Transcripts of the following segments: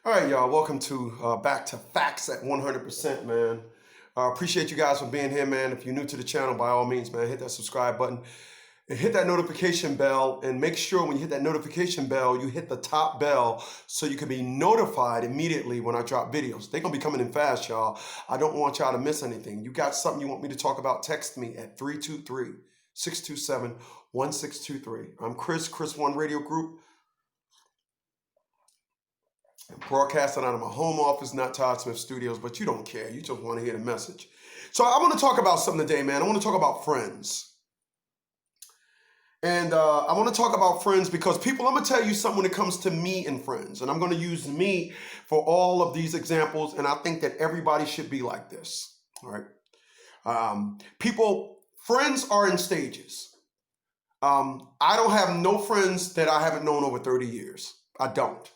All right, y'all. Welcome to Back to Facts at 100%, man. Appreciate you guys for being here, man. If you're new to the channel, by all means, man, hit that subscribe button and hit that notification bell. And make sure when you hit that notification bell, you hit the top bell so you can be notified immediately when I drop videos. They're going to be coming in fast, y'all. I don't want y'all to miss anything. You got something you want me to talk about, text me at 323-627-1623. I'm Chris One Radio Group. I'm broadcasting out of my home office, not Todd Smith Studios, but you don't care. You just want to hear the message. So I want to talk about something today, man. I want to talk about friends. And I want to talk about friends because I'm going to tell you something when it comes to me and friends. And I'm going to use me for all of these examples. And I think that everybody should be like this. All right. Friends are in stages. I don't have no friends that I haven't known over 30 years. I don't.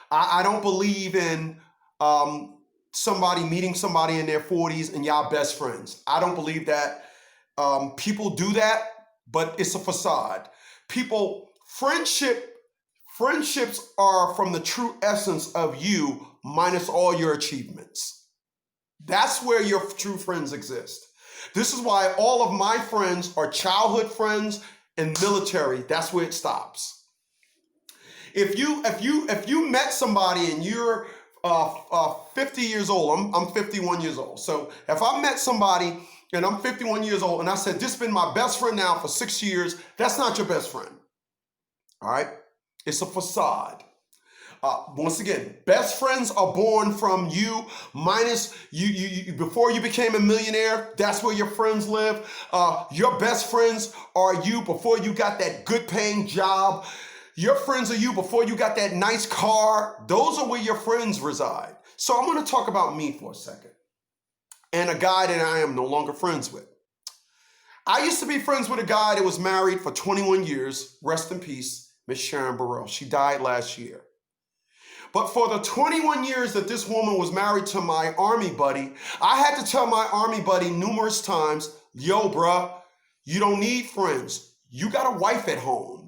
I don't believe in somebody meeting somebody in their 40s and y'all best friends. I don't believe that. People do that, but it's a facade. Friendships are from the true essence of you minus all your achievements. That's where your true friends exist. This is why all of my friends are childhood friends and military. That's where it stops. If you met somebody and you're 50 years old, I'm 51 years old. So if I met somebody and I'm 51 years old and I said, this has been my best friend now for 6 years, that's not your best friend. All right? It's a facade. Once again, best friends are born from you minus you before you became a millionaire. That's where your friends live. Your best friends are you before you got that good paying job. Your friends are you before you got that nice car. Those are where your friends reside. So I'm going to talk about me for a second and a guy that I am no longer friends with. I used to be friends with a guy that was married for 21 years. Rest in peace, Miss Sharon Burrell. She died last year. But for the 21 years that this woman was married to my army buddy, I had to tell my army buddy numerous times, yo, bruh, you don't need friends. You got a wife at home.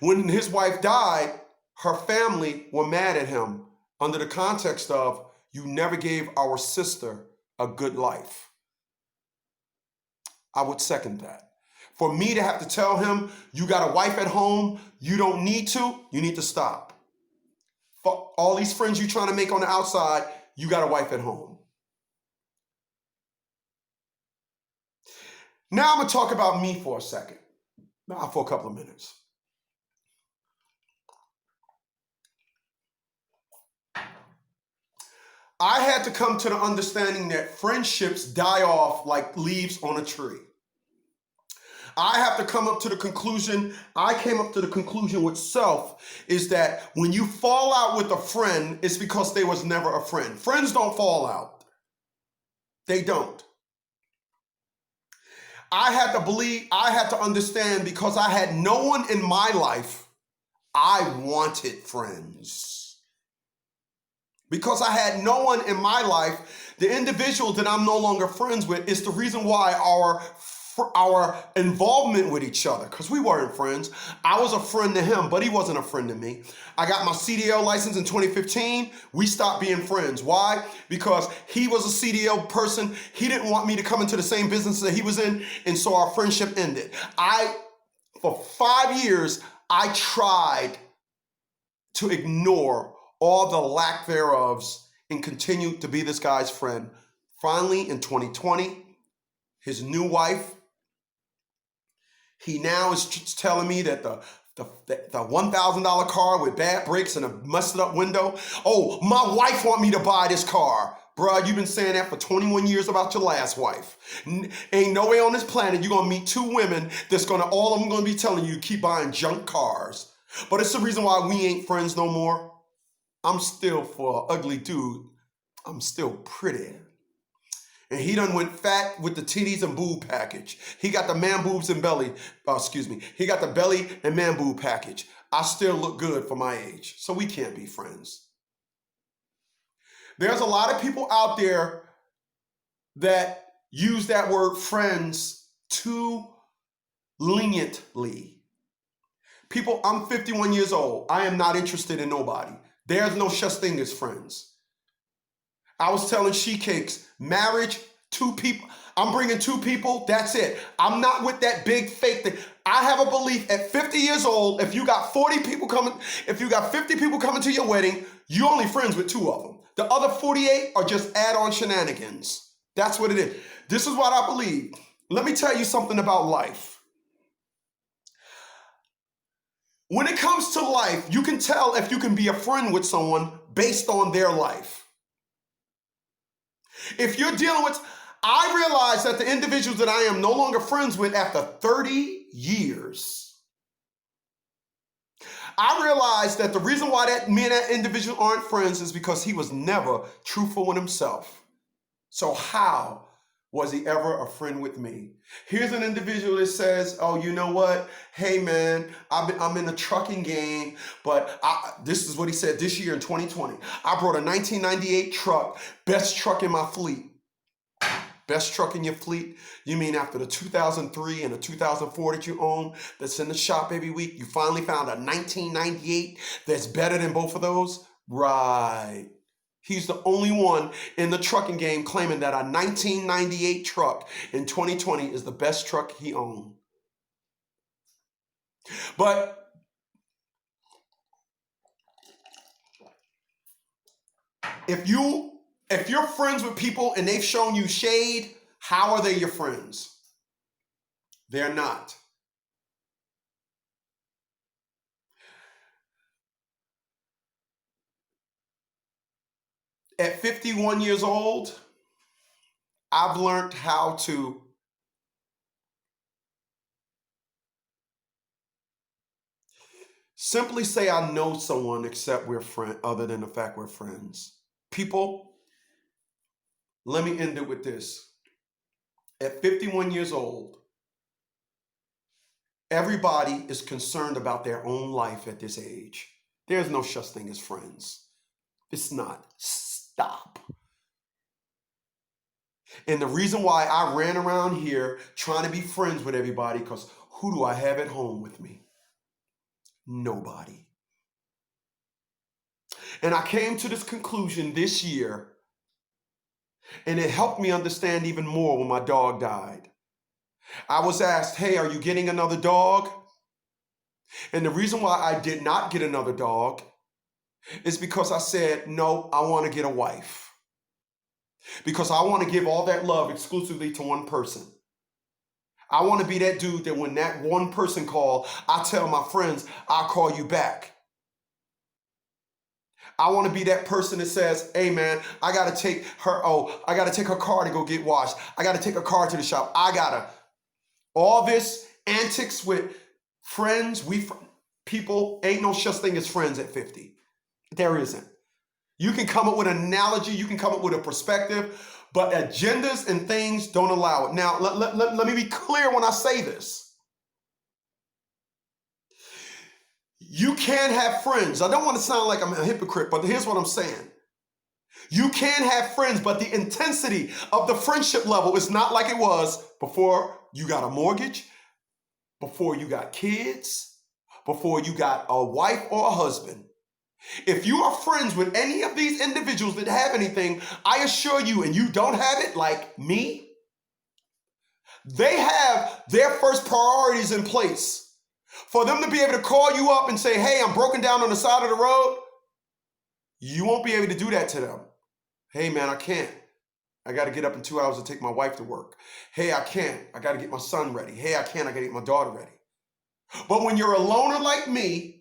When his wife died, her family were mad at him under the context of, you never gave our sister a good life. I would second that. For me to have to tell him, you got a wife at home, you don't need to, you need to stop. For all these friends you're trying to make on the outside, you got a wife at home. Now I'm going to talk about me for a second. For a couple of minutes. I had to come to the understanding that friendships die off like leaves on a tree. I have to come up to the conclusion, I came up to the conclusion with self, is that when you fall out with a friend, it's because they was never a friend. Friends don't fall out. They don't. I had to understand because I had no one in my life, I wanted friends. Because I had no one in my life, the individual that I'm no longer friends with is the reason why our involvement with each other, because we weren't friends. I was a friend to him, but he wasn't a friend to me. I got my CDL license in 2015. We stopped being friends. Why? Because he was a CDL person. He didn't want me to come into the same business that he was in, and so our friendship ended. For 5 years, I tried to ignore all the lack thereofs and continue to be this guy's friend. Finally, in 2020, his new wife, he now is telling me that the $1,000 car with bad brakes and a messed up window, oh, my wife want me to buy this car. Bruh, you've been saying that for 21 years about your last wife. Ain't no way on this planet you're going to meet two women that's all of them going to be telling you to keep buying junk cars. But it's the reason why we ain't friends no more. I'm still, for an ugly dude, I'm still pretty. And he done went fat with the titties and boob package. He got the man boobs and belly, he got the belly and man boob package. I still look good for my age, so we can't be friends. There's a lot of people out there that use that word friends too leniently. People, I'm 51 years old. I am not interested in nobody. There's no such thing as friends. I was telling She Cakes, marriage, 2 people. I'm bringing 2 people. That's it. I'm not with that big fake thing. I have a belief at 50 years old, if you got 40 people coming, if you got 50 people coming to your wedding, you're only friends with 2 of them. The other 48 are just add-on shenanigans. That's what it is. This is what I believe. Let me tell you something about life. When it comes to life, you can tell if you can be a friend with someone based on their life. If you're dealing with, I realize that the individuals that I am no longer friends with after 30 years, I realized that the reason why me and that individual aren't friends is because he was never truthful with himself. So how was he ever a friend with me? Here's an individual that says, oh, you know what? Hey, man, I'm in the trucking game, but this is what he said this year in 2020. I brought a 1998 truck, best truck in my fleet. Best truck in your fleet? You mean after the 2003 and the 2004 that you own that's in the shop every week, you finally found a 1998 that's better than both of those? Right. He's the only one in the trucking game claiming that a 1998 truck in 2020 is the best truck he owned. But if you're friends with people and they've shown you shade, how are they your friends? They're not. At 51 years old, I've learned how to simply say I know someone except we're friends, other than the fact we're friends. People, let me end it with this. At 51 years old, everybody is concerned about their own life at this age. There's no such thing as friends. It's not. Stop. And the reason why I ran around here trying to be friends with everybody, because who do I have at home with me? Nobody. And I came to this conclusion this year, and it helped me understand even more when my dog died. I was asked, hey, are you getting another dog? And the reason why I did not get another dog is because I said, no, I want to get a wife. Because I want to give all that love exclusively to one person. I want to be that dude that when that one person call, I tell my friends, I'll call you back. I want to be that person that says, hey man, I got to take her car to go get washed. I got to take her car to the shop. All this antics with friends, people, ain't no such thing as friends at 50. There isn't. You can come up with an analogy, you can come up with a perspective, but agendas and things don't allow it. Now, let me be clear when I say this. You can have friends. I don't want to sound like I'm a hypocrite, but here's what I'm saying. You can have friends, but the intensity of the friendship level is not like it was before you got a mortgage, before you got kids, before you got a wife or a husband. If you are friends with any of these individuals that have anything, I assure you, and you don't have it like me, they have their first priorities in place. For them to be able to call you up and say, hey, I'm broken down on the side of the road, you won't be able to do that to them. Hey, man, I can't. I got to get up in 2 hours to take my wife to work. Hey, I can't. I got to get my son ready. Hey, I can't. I got to get my daughter ready. But when you're a loner like me,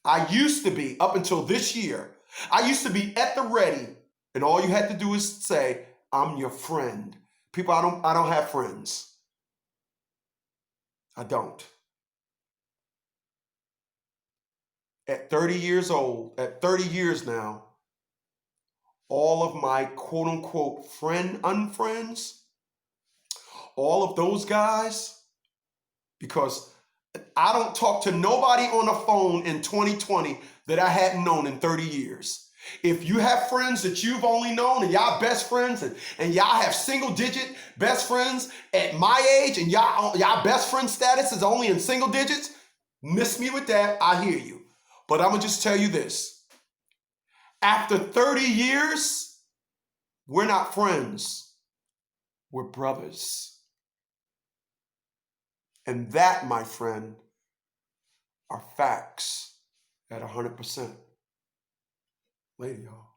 I used to be, up until this year, I used to be at the ready, and all you had to do is say, I'm your friend. People, I don't have friends. I don't. At 30 years old, at 30 years now, all of my quote unquote unfriends, all of those guys, because I don't talk to nobody on the phone in 2020 that I hadn't known in 30 years. If you have friends that you've only known and y'all best friends and y'all have single digit best friends at my age and y'all best friend status is only in single digits, Miss me with that, I hear you. But I'm going to just tell you this. After 30 years, we're not friends. We're brothers. And that, my friend, are facts at 100%. Later, y'all.